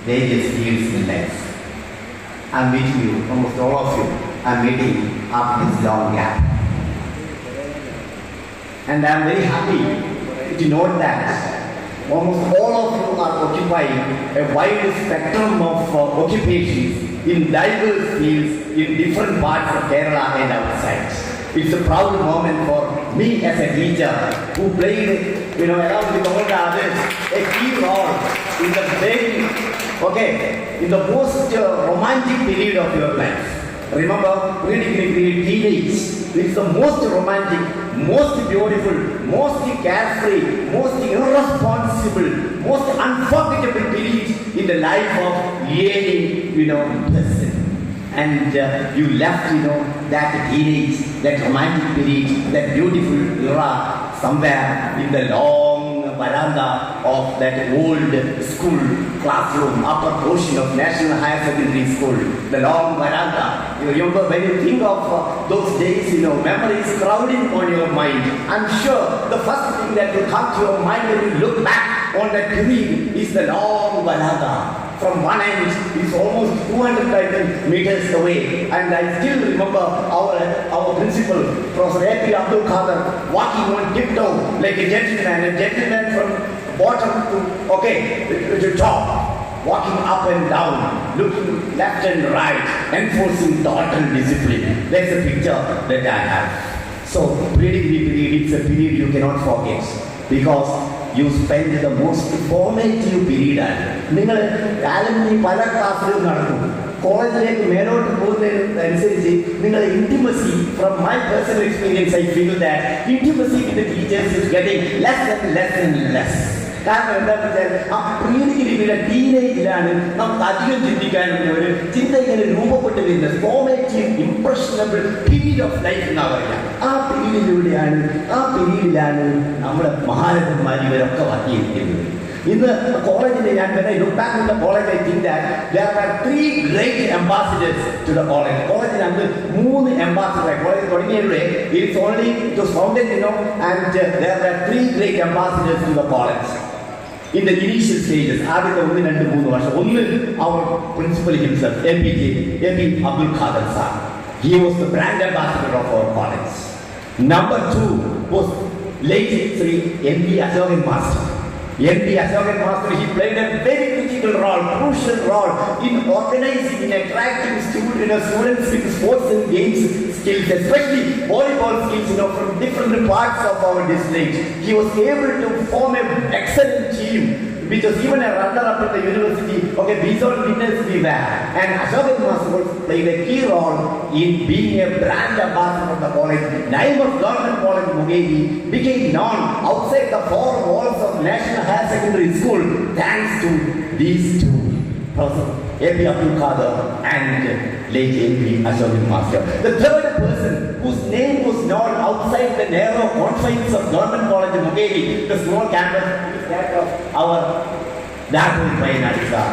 various fields in life. I'm meeting you, almost all of you. I'm meeting after this long gap. And I'm very happy to note that almost all of you are occupying a wide spectrum of occupations in diverse fields in different parts of Kerala and outside. It's a proud moment for me as a teacher who played, along with all the others, a key role in the in the most romantic period of your life. Remember, teenage. It's the most romantic, most beautiful, most carefree, most irresponsible, most unforgettable period in the life of any, person. And you left, that teenage, that romantic period, that beautiful era somewhere in the long veranda of that old school classroom, upper portion of National Higher Secondary School, the long veranda. You remember when you think of those days, memories crowding on your mind. I'm sure the first thing that will come to your mind when you look back on that period is the long veranda. From one end, it's almost 200 meters away. And I still remember our principal, Professor A.P. Abdul Qadir, walking on tiptoe like a gentleman from bottom to top, walking up and down, looking left and right, enforcing total discipline. That's a picture that I have. So, pre-degree period, it's a period you cannot forget because you spend the most formative period. നിങ്ങൾ alumni പല ക്ലാസ്സുകൾ നടക്കും. കോളേജിലേക്ക് മേലോട്ട് പോകുന്നതിനനുസരിച്ച് നിങ്ങൾ intimacy, from my personal experience, I feel that intimacy with the teachers is getting less and less. കാരണം എന്താണെന്ന് വെച്ചാൽ ആ പ്രീഡിഗ്രിയിലെ ടീനേജിലാണ് നമുക്ക് അധികം ചിന്തിക്കാനുള്ള ഒരു ചിന്ത ഇങ്ങനെ രൂപപ്പെട്ട് വരുന്നത്. Formative impressionable period of life എന്നാ പറയുക. ആ പീരീഡിലാണ് നമ്മുടെ മഹാരഥന്മാർ ഇവരൊക്കെ വന്നിരിക്കുന്നത്. ഇന്ന് കോളേജിൽ ഞാൻ look back in the college, I think that there were 3 great ambassadors to the college. കോളേജിൽ അന്ന് 3 ambassadors. കോളേജ് തുടങ്ങിയതിലൂടെ it's only it was founded, and there were 3 great ambassadors to the college. In the initial stages, ആദ്യത്തെ 1, 2, 3 വർഷം, ഒന്ന് our principal himself, A.P. Abdul Qadir sir. He was the brand ambassador of our college. Number 2 was late Sri M.B. Ashokan Master. M.B. Ashokan Master, he played a very critical role, crucial role in organizing, in attracting students with sports and games skills, especially volleyball skills, from different parts of our district. He was able to form an excellent team, which was even a runner-up at the university. These all winners we were. And Ashokan Master played a key role in being a brand ambassador of the college. Name of Government College Mugeri became known outside the 4 walls of National Higher Secondary School thanks to these 2, Professor A.P. Abdul Qadir and late A.P. Ashokan Master. The third person whose name was known outside the narrow confines of Government College Mugeri, the small campus, is that of our Dapur Painari sir.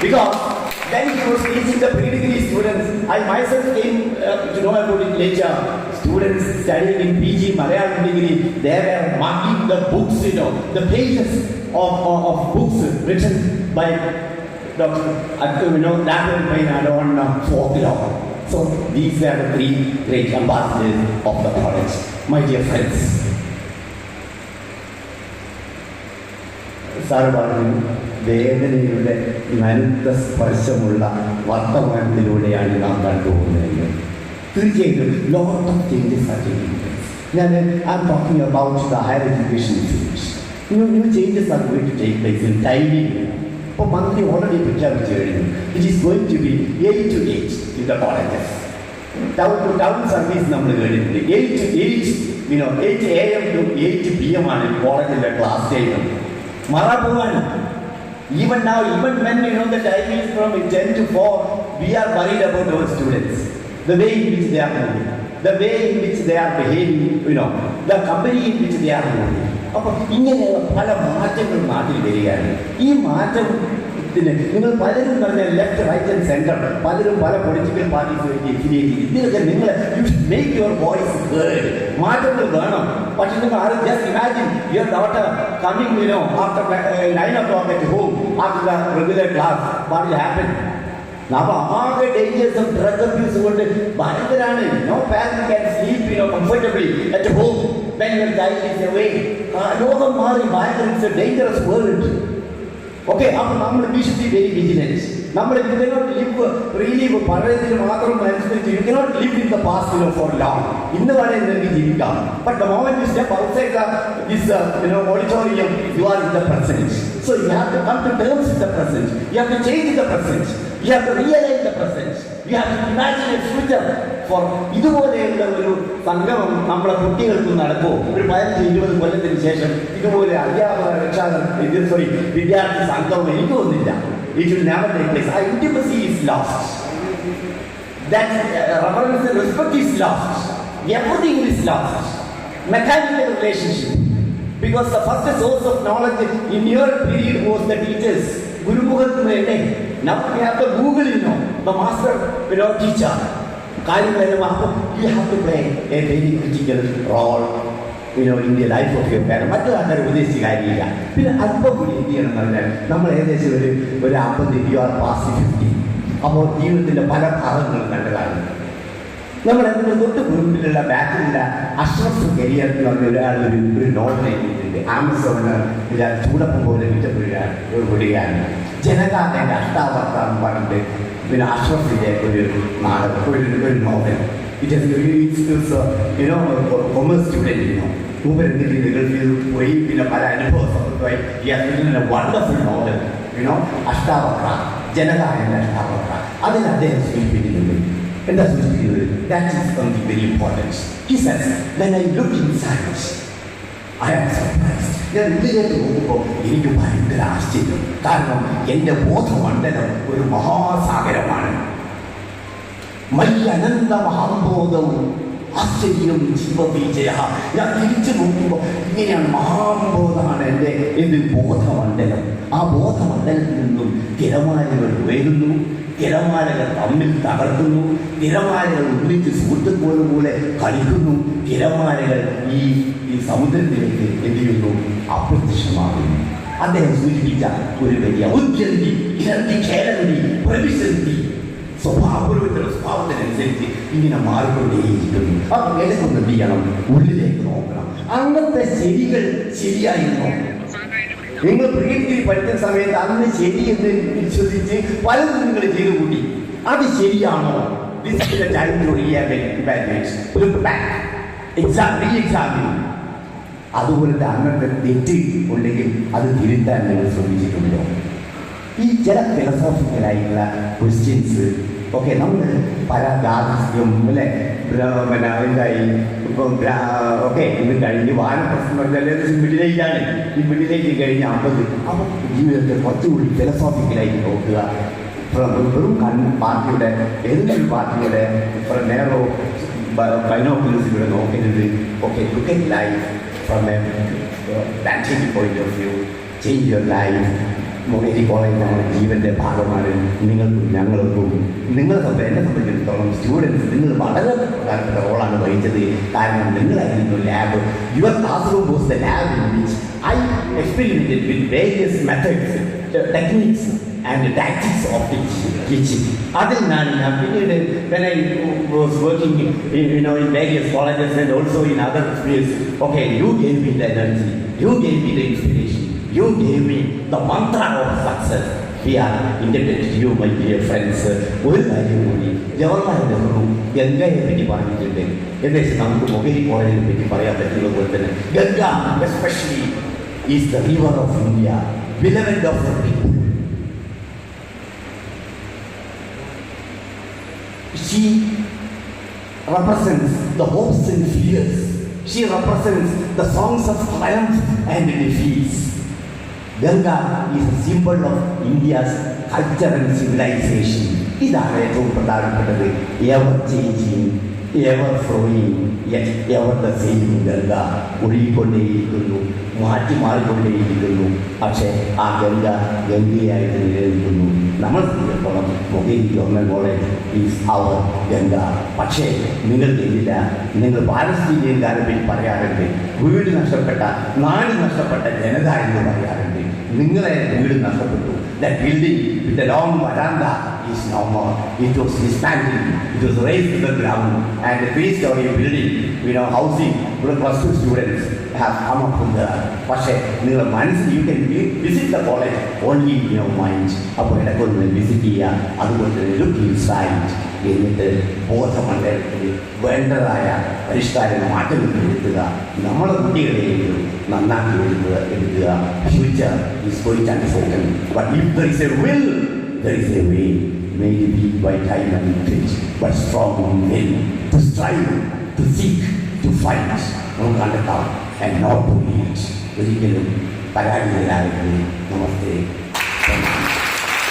Because when he was teaching the pre-degree students, I myself came to know about it later. Students studying in PG Malayalam degree, they were marking the books, the pages of books written by Dr. Dapur Painari on folklore. So these were the 3 great ambassadors of the college. My dear friends, sir പറഞ്ഞു വേദനയുടെ നനുത്ത സ്പർശമുള്ള വർത്തമാനത്തിലൂടെയാണ് നാം കണ്ടുപോകുന്നത്. തീർച്ചയായിട്ടും lot of changes are taking place. ഞാൻ I am talking about the higher education field. New changes are going to take place in timing. ഇപ്പോൾ മന്ത്രി ഓൾറെഡി പ്രഖ്യാപിച്ചു കഴിഞ്ഞു. It is going to be 8 to 8 in the colleges. Town service നമ്മൾ കേട്ടിട്ടുണ്ട്. 8 to 8, 8 AM to 8 PM ആണ് കോളേജിലെ class time. Marapuan. Even now, even when the time is from 10 to 4, we are worried about our students. The way in which they are moving, the way in which they are behaving, the company in which they are moving. അപ്പോൾ ഇങ്ങനെയുള്ള പല മാറ്റങ്ങൾ നാട്ടിൽ വരികയാണ്. ഈ മാറ്റം നിങ്ങൾ പലരും പറഞ്ഞ ലെഫ്റ്റ് റൈറ്റ് ആൻഡ് സെൻറ്റർ പലരും പല പൊളിറ്റിക്കൽ പാർട്ടീസ് ഇതിലൊക്കെ നിങ്ങൾ you should make your voice heard. മാറ്റങ്ങൾ വേണം. പക്ഷെ നിങ്ങൾ ആരും just imagine your daughter coming after 9 o'clock at home after the regular class, what will happen? അപ്പോൾ ആകെ ഡേഞ്ചേഴ്സും ഡ്രഗ് അബ്യൂസ് കൊണ്ട് ഭയങ്കരാണ്. No parent can sleep comfortably at home when your child is away. ലോകം മാറി ഭയങ്കര it's a dangerous world. Okay, അപ്പോൾ നമ്മൾ we should be very vigilance. നമ്മൾ യു കനോട്ട് ലിവ് റിയലി പഴയതിന് മാത്രം അനുസരിച്ച് you cannot live in the past for long. ഇന്ന് വരെ നിങ്ങൾക്ക് ജീവിക്കാം. But the moment you step outside this auditorium you are in the present. So you have to come to terms with the present. You have to change the present. You have to realize the present. You have to imagine a future for ഇതുപോലെയുള്ള ഒരു സംഗമം നമ്മളെ കുട്ടികൾക്ക് നടക്കുമോ? ഒരു 15-20 കൊല്ലത്തിന് ശേഷം ഇതുപോലെ വിദ്യാർത്ഥി സംഗമം എനിക്ക് തോന്നുന്നില്ല. It will never take place. Our intimacy is lost. That reverence and respect is lost. Everything is lost. Mechanical relationship. Because the first source of knowledge in your period was the teachers. Guru Mukhad Mehne. Now we have the Google, the master, teacher. You have to play a very critical role, in the life of your parent. മറ്റൊരു ഉദ്ദേശിച്ച കാര്യമില്ല. പിന്നെ അല്പം കൂടി എന്ത് ചെയ്യണം എന്ന് പറഞ്ഞാൽ നമ്മൾ ഏകദേശം ഒരു 50 യു ആർ പാസ്റ്റ് 50. അപ്പോൾ ജീവിതത്തിൻ്റെ പല ഭാഗങ്ങളും കണ്ടതാണ്. നമ്മൾ അതിൻ്റെ തൊട്ട് മുൻപിലുള്ള ബാക്കിലുള്ള അഷ്റഫ് കരിയർ എന്ന് പറഞ്ഞ ഒരാൾ ഒരു നോവൽ എഴുതിയിട്ടുണ്ട്. ആമസോണ് ചൂടപ്പം പോലെ വിടുകയാണ്. ജനകാന്തിൻ്റെ അഷ്ടാവർത്താന്ന് പറഞ്ഞിട്ട് പിന്നെ അഷ്റഫിൻ്റെ ഒരു നാടകം, ഒരു നോവൽ. കൊമേഴ്സ് സ്റ്റുഡൻറ്റ് മൂപ്പരെന്തിട്ട് ഗൾഫിൽ പോയി പിന്നെ പല അനുഭവസമൃദ്ധമായി വണ്ടർഫുൾ നോവൽ അഷ്ടാവക്ര, ജനകാന്തിൻ്റെ അഷ്ടാവക്ര. അതിൽ അദ്ദേഹം സൂചിപ്പിക്കുന്നുണ്ട്. എന്താ സൂചിപ്പിക്കുന്നത്? That is something very important. He says, when I look inside, I am surprised. ഞാൻ ഉള്ളിലേക്ക് നോക്കുമ്പോൾ എനിക്ക് ഭയങ്കര ആശ്ചര്യം. കാരണം എൻ്റെ ബോധമണ്ഡലം ഒരു മഹാസാഗരമാണ്. മയ്യനന്ത മഹാബോധവും ആശ്ചര്യം ജീവബീജയ. ഞാൻ തിരിച്ചു നോക്കുമ്പോൾ ഇങ്ങനെയാണ് മഹാബോധമാണ് എൻ്റെ ബോധമണ്ഡലം. ആ ബോധമണ്ഡലത്തിൽ നിന്നും തിരമാലകൾ ഉയരുന്നു, തിരമാലകൾ തമ്മിൽ തകർക്കുന്നു, തിരമാലകൾ ഒന്നിച്ച് സുഹൃത്തുക്കൾ പോലെ കളിക്കുന്നു, തിരമാലകൾ ഈ സമുദ്രത്തിലേക്ക് എന്ത് ചെയ്യുന്നു? അപ്രത്യക്ഷമാകുന്നു. അദ്ദേഹം സൂചിപ്പിച്ച ഒരു വലിയ ഉദ്യന്തി ഇരന്തി ഖേരന്തി പ്രവിശന്തി സ്വഭാവത്തിനനുസരിച്ച് ഇങ്ങനെ മാറിക്കൊണ്ടേയിരിക്കുന്നു. അപ്പം ഇടയ്ക്കൊന്ന് എന്ത് ചെയ്യണം? ഉള്ളിലേക്ക് നോക്കണം. അങ്ങനത്തെ ശരികൾ ശരിയായി നോക്കണം. നിങ്ങൾ പ്രീ ഡിഗ്രി പഠിക്കുന്ന സമയത്ത് അന്ന് ശരിയെന്ന് വിശ്വസിച്ച് പലതും നിങ്ങൾ ചെയ്തു കൂട്ടി. അത് ശരിയാണോ? അതുപോലത്തെ അന്നത്തെ തെറ്റ് ഉണ്ടെങ്കിൽ അത് തിരുത്താൻ നിങ്ങൾ ശ്രമിച്ചിട്ടുണ്ടോ? ഈ ചില ഫിലോസോഫിക്കലായിട്ടുള്ള ക്വസ്റ്റ്യൻസ് ഒക്കെ നമ്മൾ പല ഗാർഹികം അല്ലേ പിന്നെ എന്തായി ഇപ്പം ഓക്കെ ഇത് കഴിഞ്ഞ് വാനപ്രശ്നം മിഡിലേജാണ്. ഈ മിഡിലേജ് കഴിഞ്ഞ് 50 അപ്പം ജീവിതത്തെ കുറച്ചുകൂടി ഫിലോസോഫിക്കലായിട്ട് നോക്കുക. വെറും പാർട്ടിയുടെ ഏതെങ്കിലും പാർട്ടിയുടെ നേരോ ബൈനോക്കുലസിലൂടെ നോക്കരുത്. Okay, look at life from A strategic point of view. Change your life. Mobile college നമ്മുടെ ജീവൻ്റെ ഭാഗമാണ്. നിങ്ങൾക്കും ഞങ്ങൾക്കും എന്നെ സംബന്ധിച്ചിടത്തോളം സ്റ്റുഡൻസ് നിങ്ങൾ വളരെ പ്രധാനപ്പെട്ട റോളാണ് വഹിച്ചത്. കാരണം നിങ്ങളായിരുന്നു lab. Your classroom was the lab in which I experimented with various methods, techniques and tactics of teaching. അതിൽ ഞാൻ പിന്നീട് when I was working in various colleges and also in other fields, okay, you gave me the energy, you gave me the inspiration, you gave me the mantra of success. We are indebted to you, my dear friends. ഒരു കാര്യം കൂടി, ജവഹർലാൽ നെഹ്റു ഗംഗയെ പറ്റി പറഞ്ഞിട്ടുണ്ട്. ഏകദേശം നമുക്ക് mobile കോളേജിനെ പറ്റി പറയാൻ പറ്റുന്നത് പോലെ തന്നെ Ganga especially is the river of India, beloved of the people. She represents the hopes and fears. She represents the songs of triumph and defeats. Ganga is a symbol of India's culture and civilization. ഇതാണ് ഏറ്റവും പ്രധാനപ്പെട്ടത്. Ever changing ever flowing ever the same Ganga ഒഴുകിക്കൊണ്ടേയിരിക്കുന്നു, മാറ്റി മാറിക്കൊണ്ടേയിരിക്കുന്നു. പക്ഷേ ആ ഗംഗയായിട്ട് നിലനിൽക്കുന്നു. നമ്മൾ സംബന്ധിച്ചിടത്തോളം Mokeri government college is our Ganga. പക്ഷേ നിങ്ങൾ ചെയ്തില്ല. നിങ്ങൾ പാലസ്തീനിയൻകാരെ പറ്റി പറയാറുണ്ട്, വീട് നഷ്ടപ്പെട്ട, നാട് നഷ്ടപ്പെട്ട ജനത എന്ന് പറയാറുണ്ട്. നിങ്ങളെ വീട് നഷ്ടപ്പെട്ടു. That building with the long veranda is no more. It was dismantled. It was raised to the ground. And the three-story building, housing plus 2 students have come up from there. പക്ഷേ നിങ്ങൾ മനസ്സിൽ you can visit the college only in your mind. അപ്പോൾ ഇടയ്ക്കൊന്ന് visit ചെയ്യുക. അതുകൊണ്ട് look inside. എന്നിട്ട് ബോധമണ്ഡലത്തിൽ വേണ്ടതായ പരിഷ്കാരം മാറ്റങ്ങൾ വരുത്തുക. നമ്മുടെ കുട്ടികളെയും നന്നാക്കി എടുക്കുക. Future is going to unfold. But if there is a will, there is a way. May it be by time and fit, but strong in will, to strive, to seek, to fight, നമുക്ക് കണ്ടെത്താം, and not to reach. ഒരിക്കലും പരാജയരാകരുത്. നമസ്തേ.